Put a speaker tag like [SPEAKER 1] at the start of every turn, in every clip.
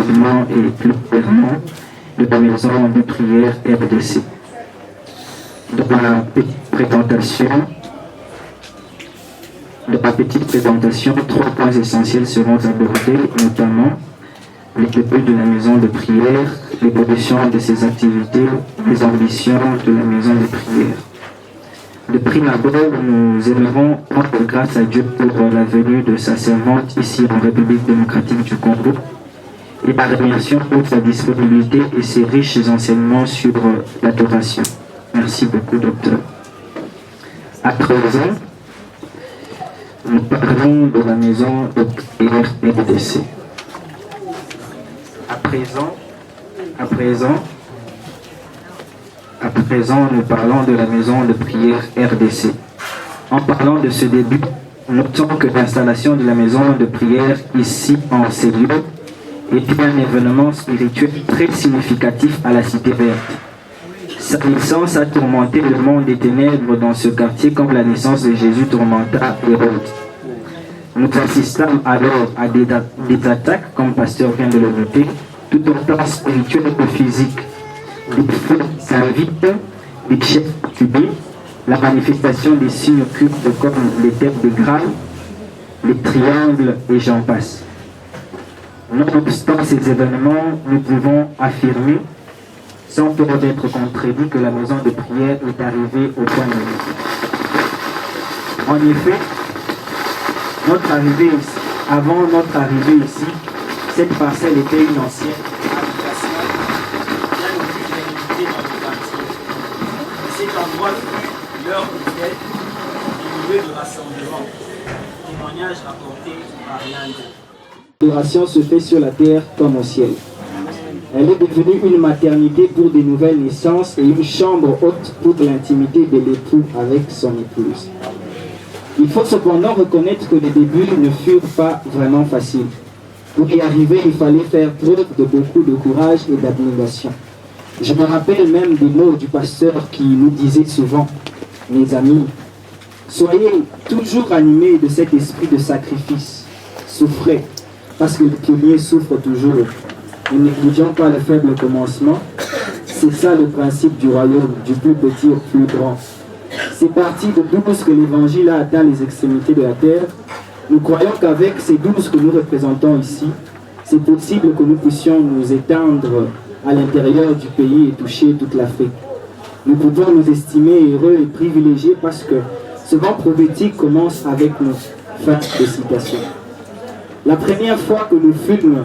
[SPEAKER 1] fonctionnement et plus clairement de la maison de prière RDC. Dans la petite présentation, 3 points essentiels seront abordés, notamment les débuts de la maison de prière, l'évolution de ses activités, les ambitions de la maison de prière. De prime abord, nous aimerons rendre grâce à Dieu pour la venue de sa servante ici en République démocratique du Congo et la remercions pour sa disponibilité et ses riches enseignements sur l'adoration. Merci beaucoup, docteur. À présent, nous parlons de la maison de prière RDC. À présent, nous parlons de la maison de prière RDC. En parlant de ce début, notons que l'installation de la maison de prière ici en ces lieux était un événement spirituel très significatif à la Cité Verte. Sa naissance a tourmenté le monde des ténèbres dans ce quartier comme la naissance de Jésus tourmenta Hérode. Nous assistons alors à des attaques, comme le pasteur vient de le noter, tout autant spirituelles que physiques. Des feux s'invitent, des chefs tubés, la manifestation des signes occultes comme les têtes de Graal, les triangles et j'en passe. Nonobstant ces événements, nous pouvons affirmer, sans peur d'être contredit, que la maison de prière est arrivée au point de vue. En effet, avant notre arrivée ici, cette parcelle était une ancienne habitation bien au plus délimitée dans le quartier. Cet endroit fut leur hôtel et lieu de rassemblement. Témoignage rapporté par l'un d'eux. L'adoration se fait sur la terre comme au ciel. Elle est devenue une maternité pour des nouvelles naissances et une chambre haute pour l'intimité de l'époux avec son épouse. Il faut cependant reconnaître que les débuts ne furent pas vraiment faciles. Pour y arriver, il fallait faire preuve de beaucoup de courage et d'abnégation. Je me rappelle même des mots du pasteur qui nous disait souvent, mes amis, soyez toujours animés de cet esprit de sacrifice. Souffrez, parce que le pionnier souffre toujours. Ne négligeons pas le faible commencement. C'est ça le principe du royaume, du plus petit au plus grand. C'est parti de 12 que l'évangile a atteint les extrémités de la terre. Nous croyons qu'avec ces 12 que nous représentons ici, c'est possible que nous puissions nous étendre à l'intérieur du pays et toucher toute l'Afrique. Nous pouvons nous estimer heureux et privilégiés parce que ce vent prophétique commence avec nous. Fin de citation. La première fois que nous fûmes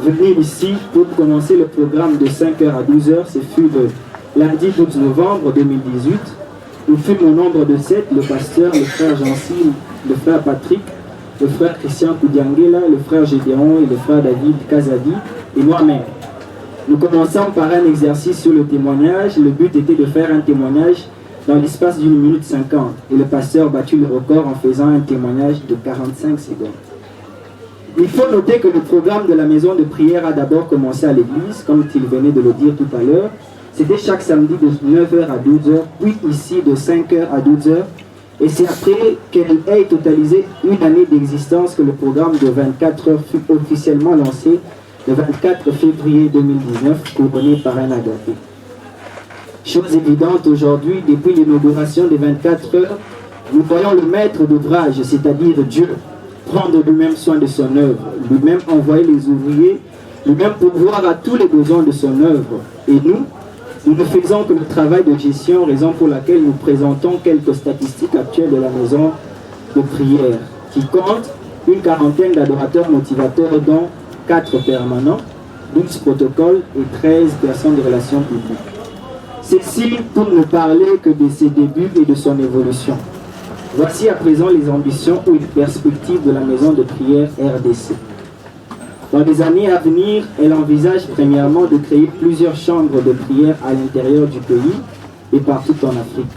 [SPEAKER 1] venus ici pour commencer le programme de 5h à 12h, ce fut le lundi 12 novembre 2018. Nous fûmes au nombre de 7, le pasteur, le frère Jean-Cyr, le frère Patrick, le frère Christian Koudiangela, le frère Gédéon et le frère David Kazadi et moi-même. Nous commençons par un exercice sur le témoignage. Le but était de faire un témoignage dans l'espace d'1 minute 50 et le pasteur battu le record en faisant un témoignage de 45 secondes. Il faut noter que le programme de la maison de prière a d'abord commencé à l'église, comme il venait de le dire tout à l'heure. C'était chaque samedi de 9h à 12h, puis ici de 5h à 12h. Et c'est après qu'elle ait totalisé une année d'existence que le programme de 24 heures fut officiellement lancé le 24 février 2019, couronné par un agapé. Chose évidente aujourd'hui, depuis l'inauguration des 24 heures, nous voyons le maître d'ouvrage, c'est-à-dire Dieu, prendre lui-même soin de son œuvre, lui-même envoyer les ouvriers, lui-même pourvoir à tous les besoins de son œuvre. Et nous ne faisons que le travail de gestion, raison pour laquelle nous présentons quelques statistiques actuelles de la maison de prière, qui compte une quarantaine d'adorateurs motivateurs, dont 4 permanents, 12 protocoles et 13 personnes de relations publiques. Ceci pour ne parler que de ses débuts et de son évolution. Voici à présent les ambitions ou les perspectives de la maison de prière RDC. Dans les années à venir, elle envisage premièrement de créer plusieurs chambres de prière à l'intérieur du pays et partout en Afrique.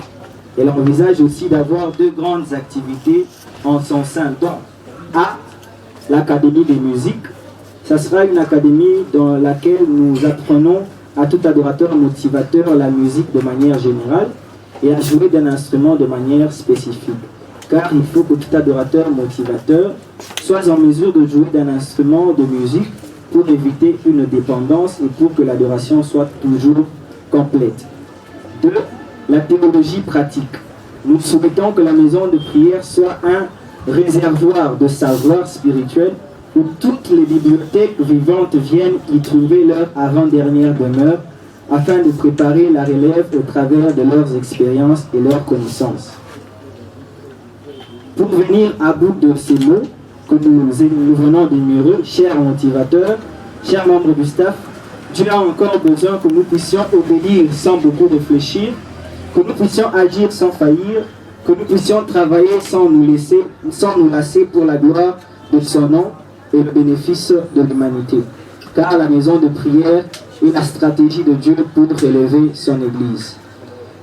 [SPEAKER 1] Elle envisage aussi d'avoir 2 grandes activités en son sein, dont A, l'Académie des musiques. Ça sera une académie dans laquelle nous apprenons à tout adorateur motivateur la musique de manière générale et à jouer d'un instrument de manière spécifique. Car il faut que tout adorateur motivateur soit en mesure de jouer d'un instrument de musique
[SPEAKER 2] pour éviter une dépendance et pour que l'adoration soit toujours complète. 2. La théologie pratique. Nous souhaitons que la maison de prière soit un réservoir de savoir spirituel où toutes les bibliothèques vivantes viennent y trouver leur avant-dernière demeure afin de préparer la relève au travers de leurs expériences et leurs connaissances. Pour venir à bout de ces mots que nous venons d'énumérer, chers motivateurs, chers membres du staff, Dieu a encore besoin que nous puissions obéir sans beaucoup réfléchir, que nous puissions agir sans faillir, que nous puissions travailler sans nous lasser pour la gloire de son nom et le bénéfice de l'humanité. Car la maison de prière est la stratégie de Dieu pour relever son Église.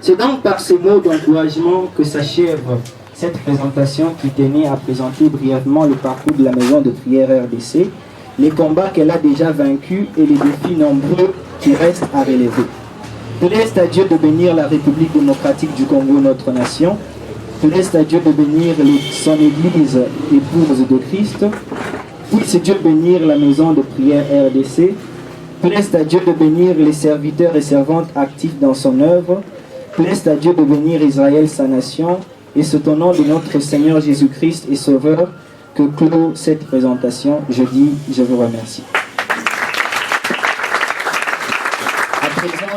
[SPEAKER 2] C'est donc par ces mots d'encouragement que s'achève cette présentation qui tenait à présenter brièvement le parcours de la maison de prière RDC, les combats qu'elle a déjà vaincus et les défis nombreux qui restent à relever. Reste à Dieu de bénir la République démocratique du Congo, notre nation. Reste à Dieu de bénir son Église, épouse de Christ. Puisse Dieu bénir la maison de prière RDC. Reste à Dieu de bénir les serviteurs et servantes actifs dans son œuvre. Reste à Dieu de bénir Israël, sa nation. Et c'est au nom de notre Seigneur Jésus-Christ et Sauveur que clôt cette présentation. Je vous remercie. À présent,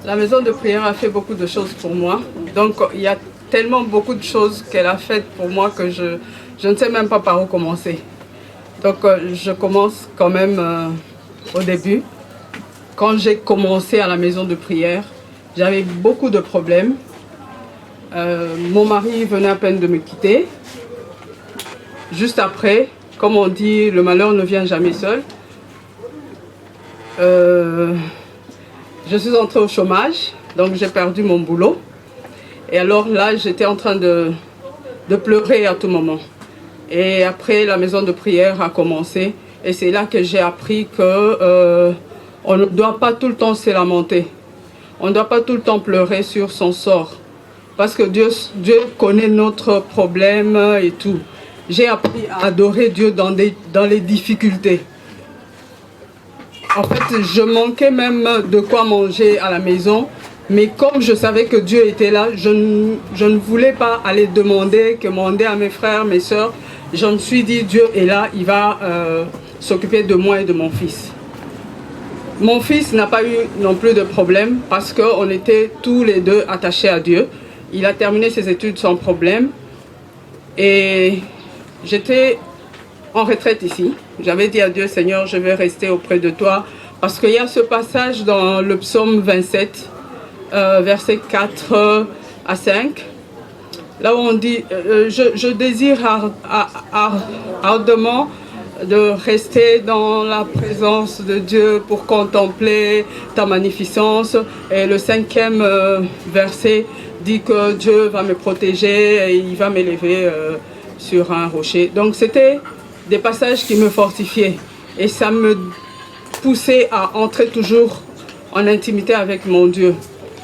[SPEAKER 3] La maison de prière a fait beaucoup de choses pour moi. Donc, il y a tellement beaucoup de choses qu'elle a faites pour moi que je ne sais même pas par où commencer. Donc, je commence quand même au début. Quand j'ai commencé à la maison de prière, j'avais beaucoup de problèmes. Mon mari venait à peine de me quitter. Juste après, comme on dit, le malheur ne vient jamais seul. Je suis entrée au chômage, donc j'ai perdu mon boulot. Et alors là, j'étais en train de pleurer à tout moment. Et après, la maison de prière a commencé. Et c'est là que j'ai appris que on ne doit pas tout le temps se lamenter. On ne doit pas tout le temps pleurer sur son sort. Parce que Dieu connaît notre problème et tout. J'ai appris à adorer Dieu dans les difficultés. En fait, je manquais même de quoi manger à la maison. Mais comme je savais que Dieu était là, je ne voulais pas aller demander à mes frères, mes sœurs. Je me suis dit, Dieu est là, il va s'occuper de moi et de mon fils. Mon fils n'a pas eu non plus de problème parce qu'on était tous les deux attachés à Dieu. Il a terminé ses études sans problème. Et j'étais en retraite ici. J'avais dit à Dieu, Seigneur, je vais rester auprès de toi. Parce qu'il y a ce passage dans le psaume 27, versets 4 à 5. Là où on dit, je désire ardemment de rester dans la présence de Dieu pour contempler ta magnificence. Et le 5e verset dit que Dieu va me protéger et il va m'élever sur un rocher. Donc c'était des passages qui me fortifiaient et ça me poussait à entrer toujours en intimité avec mon Dieu.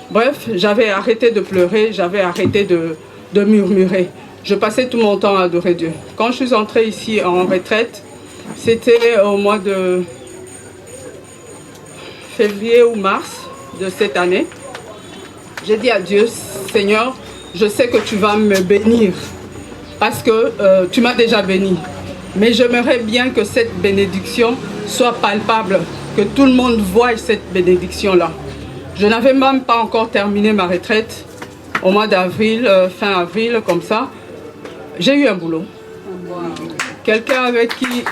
[SPEAKER 3] Bref, j'avais arrêté de pleurer, j'avais arrêté de murmurer. Je passais tout mon temps à adorer Dieu. Quand je suis entrée ici en retraite, c'était au mois de février ou mars de cette année. J'ai dit à Dieu, Seigneur, je sais que tu vas me bénir parce que tu m'as déjà béni. Mais j'aimerais bien que cette bénédiction soit palpable, que tout le monde voie cette bénédiction-là. Je n'avais même pas encore terminé ma retraite au mois d'avril, fin avril, comme ça. J'ai eu un boulot. Quelqu'un avec qui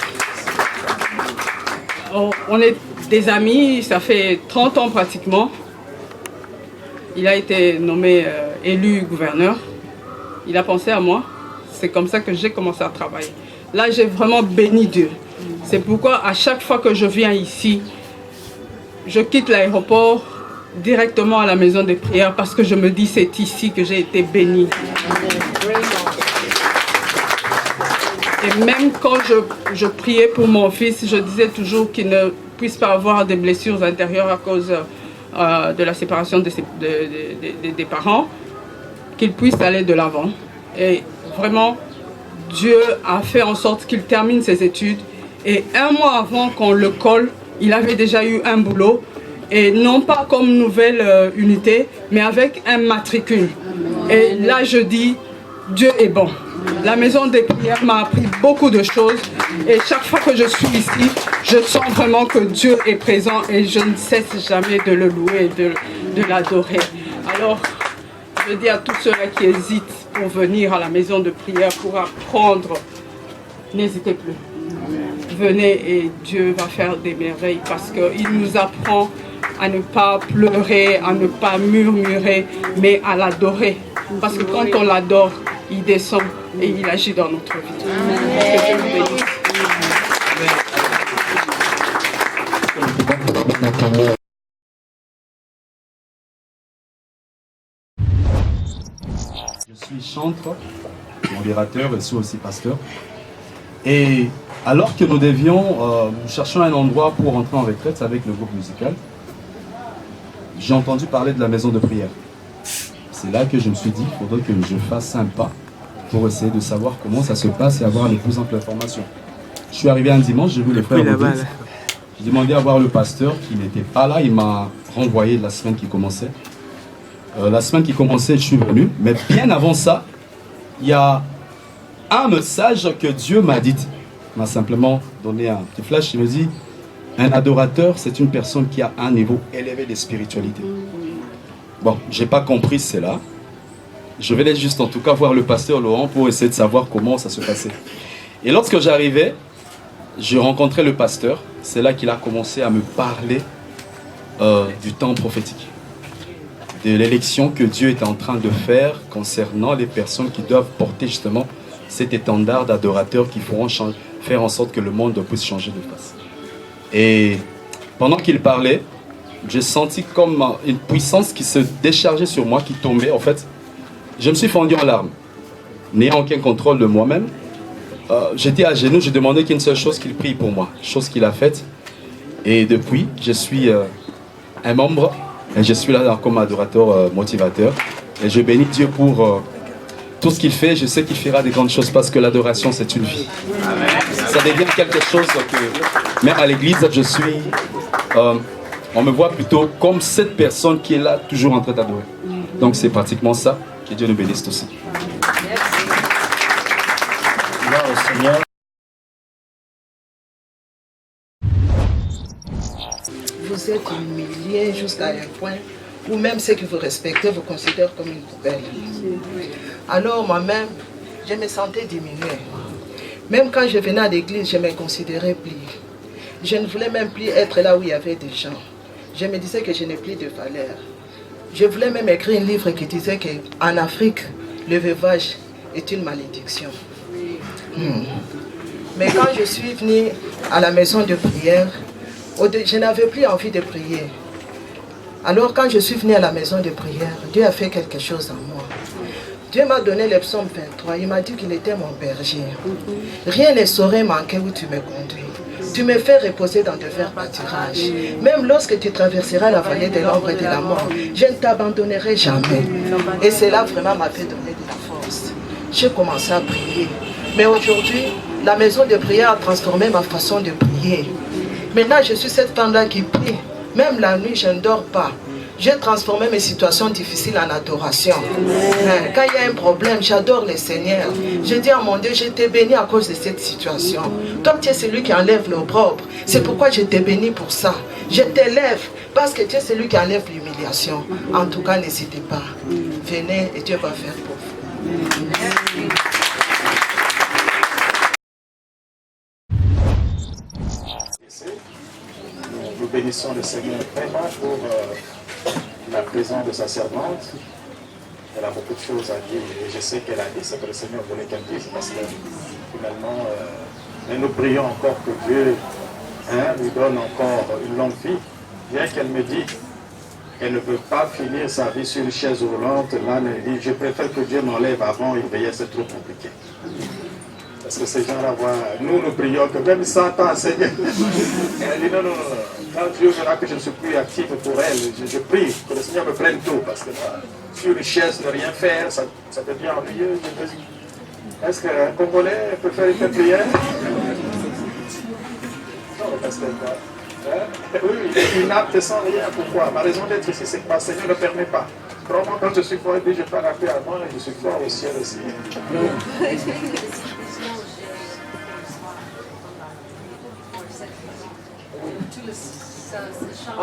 [SPEAKER 3] on est des amis, ça fait 30 ans pratiquement. Il a été nommé élu gouverneur. Il a pensé à moi. C'est comme ça que j'ai commencé à travailler. Là, j'ai vraiment béni Dieu. C'est pourquoi à chaque fois que je viens ici, je quitte l'aéroport directement à la maison de prière parce que je me dis c'est ici que j'ai été béni. Et même quand je priais pour mon fils, je disais toujours qu'il ne puisse pas avoir des blessures intérieures à cause de la séparation des parents, qu'il puisse aller de l'avant. Et vraiment, Dieu a fait en sorte qu'il termine ses études. Et un mois avant qu'on le colle, il avait déjà eu un boulot. Et non pas comme nouvelle unité, mais avec un matricule. Et là, je dis, Dieu est bon. La maison des prières m'a appris beaucoup de choses. Et chaque fois que je suis ici, je sens vraiment que Dieu est présent et je ne cesse jamais de le louer et de l'adorer. Alors, je dis à tous ceux-là qui hésitent pour venir à la maison de prière pour apprendre, n'hésitez plus. Venez et Dieu va faire des merveilles parce qu'il nous apprend à ne pas pleurer, à ne pas murmurer, mais à l'adorer. Parce que quand on l'adore, il descend et il agit dans notre vie. Que Dieu nous bénisse.
[SPEAKER 4] Je suis chanteur, modérateur et suis aussi pasteur. Et alors que nous nous cherchions un endroit pour entrer en retraite avec le groupe musical, j'ai entendu parler de la maison de prière. C'est là que je me suis dit, il faudrait que je fasse un pas pour essayer de savoir comment ça se passe et avoir les plus amples informations. Je suis arrivé un dimanche, j'ai vu les frères Rodriguez. J'ai demandé à voir le pasteur qui n'était pas là, il m'a renvoyé de la semaine qui commençait. La semaine qui commençait, je suis venu, mais bien avant ça, il y a un message que Dieu m'a dit. Il m'a simplement donné un petit flash, il me dit, un adorateur, c'est une personne qui a un niveau élevé de spiritualité. Bon, j'ai pas compris cela. Je venais juste en tout cas voir le pasteur Laurent pour essayer de savoir comment ça se passait. Et lorsque j'arrivais, je rencontrais le pasteur. C'est là qu'il a commencé à me parler du temps prophétique, de l'élection que Dieu est en train de faire concernant les personnes qui doivent porter justement cet étendard d'adorateurs qui feront faire en sorte que le monde puisse changer de face. Et pendant qu'il parlait, j'ai senti comme une puissance qui se déchargeait sur moi, qui tombait. En fait, je me suis fondu en larmes, n'ayant aucun contrôle de moi-même. J'étais à genoux, j'ai demandé qu'une seule chose, qu'il prie pour moi, chose qu'il a faite. Et depuis, je suis un membre, et je suis là comme adorateur motivateur. Et je bénis Dieu pour tout ce qu'il fait. Je sais qu'il fera des grandes choses parce que l'adoration, c'est une vie. Amen. Ça devient quelque chose que, même à l'église, je suis... on me voit plutôt comme cette personne qui est là, toujours en train d'adorer. Donc c'est pratiquement ça. Que Dieu nous bénisse aussi.
[SPEAKER 1] Gloire au Seigneur.
[SPEAKER 5] Vous êtes humiliés jusqu'à un point où même ceux qui vous respectent vous considèrent comme une poubelle. Alors moi-même, je me sentais diminuée. Même quand je venais à l'église, je me considérais plus. Je ne voulais même plus être là où il y avait des gens. Je me disais que je n'ai plus de valeur. Je voulais même écrire un livre qui disait qu'en Afrique, le veuvage est une malédiction. Mais quand je suis venue à la maison de prière, je n'avais plus envie de prier. Alors quand je suis venue à la maison de prière, Dieu a fait quelque chose en moi. Dieu m'a donné le psaume 23. Il m'a dit qu'il était mon berger. Rien ne saurait manquer où tu me conduis. Tu me fais reposer dans de verts pâturages. Même lorsque tu traverseras la vallée de l'ombre et de la mort, je ne t'abandonnerai jamais. Et cela vraiment m'a fait donner de la force. J'ai commencé à prier. Mais aujourd'hui, la maison de prière a transformé ma façon de prier. Maintenant, je suis cette femme-là qui prie. Même la nuit, je ne dors pas. J'ai transformé mes situations difficiles en adoration. Quand il y a un problème, j'adore le Seigneur. Je dis à mon Dieu, je t'ai béni à cause de cette situation. Toi, tu es celui qui enlève l'opprobre. C'est pourquoi je t'ai béni pour ça. Je t'élève parce que tu es celui qui enlève l'humiliation. En tout cas, n'hésitez pas. Venez et Dieu va faire pour vous.
[SPEAKER 1] Nous bénissons le Seigneur vraiment pour la présence de sa servante. Elle a beaucoup de choses à dire et je sais qu'elle a dit ce que le Seigneur voulait qu'elle dise parce que finalement, nous prions encore que Dieu lui donne encore une longue vie. Bien qu'elle me dit qu'elle ne peut pas finir sa vie sur une chaise roulante, là elle dit je préfère que Dieu m'enlève avant, il veillait, c'est trop compliqué.
[SPEAKER 6] Parce que ces gens-là voient, nous prions que même 100 ans, Seigneur. Elle dit non, non, non. Quand Dieu verra que je ne suis plus actif pour elle, je prie que le Seigneur me prenne tout. Parce que sur richesse, ne rien faire, ça devient ennuyeux. Est-ce qu'un Congolais peut faire une prière? Non, parce que oui, il n'apte sans rien. Pourquoi? Ma raison d'être ici, c'est que ma Seigneur ne permet pas. Vraiment, quand je suis fort, je ne parle plus à moi et je suis fort au ciel aussi.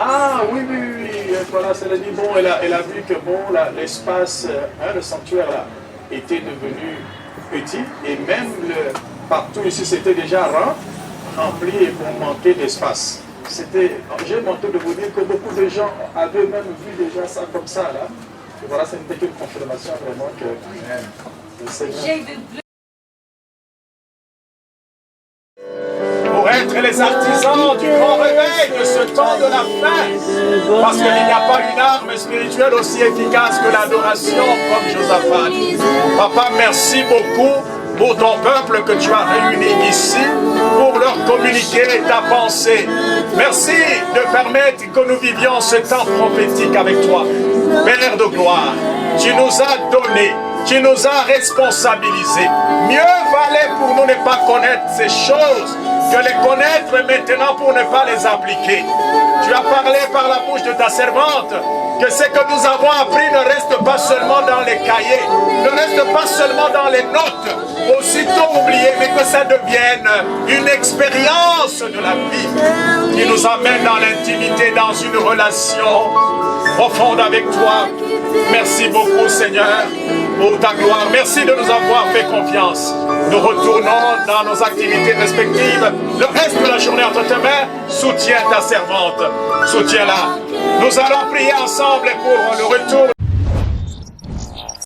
[SPEAKER 6] Ah oui, oui, oui, voilà, ça l'a dit, bon, elle a vu que bon, l'espace, le sanctuaire là, était devenu petit et même partout ici c'était déjà rempli et on manquait d'espace. J'ai manqué de vous dire que beaucoup de gens avaient même vu déjà ça comme ça là. Et voilà, c'est une confirmation vraiment que le Seigneur. Pour être les artisans du grand réveil de ce temps de la fin. Parce qu'il n'y a pas une arme spirituelle aussi efficace que l'adoration comme Josaphat. Papa, merci beaucoup pour ton peuple que tu as réuni ici pour leur communiquer ta pensée. Merci de permettre que nous vivions ce temps prophétique avec toi. Père de gloire, tu nous as donné, tu nous as responsabilisés. Mieux valait pour nous ne pas connaître ces choses que les connaître maintenant pour ne pas les appliquer. Tu as parlé par la bouche de ta servante que ce que nous avons appris ne reste pas seulement dans les cahiers, ne reste pas seulement dans les notes, aussitôt oublié, mais que ça devienne une expérience de la vie qui nous amène dans l'intimité, dans une relation profonde avec toi. Merci beaucoup, Seigneur, pour ta gloire. Merci de nous avoir fait confiance. Nous retournons dans nos activités respectives. Le reste de la journée entre tes mains, soutiens ta servante. Soutiens-la. Nous allons prier ensemble pour le retour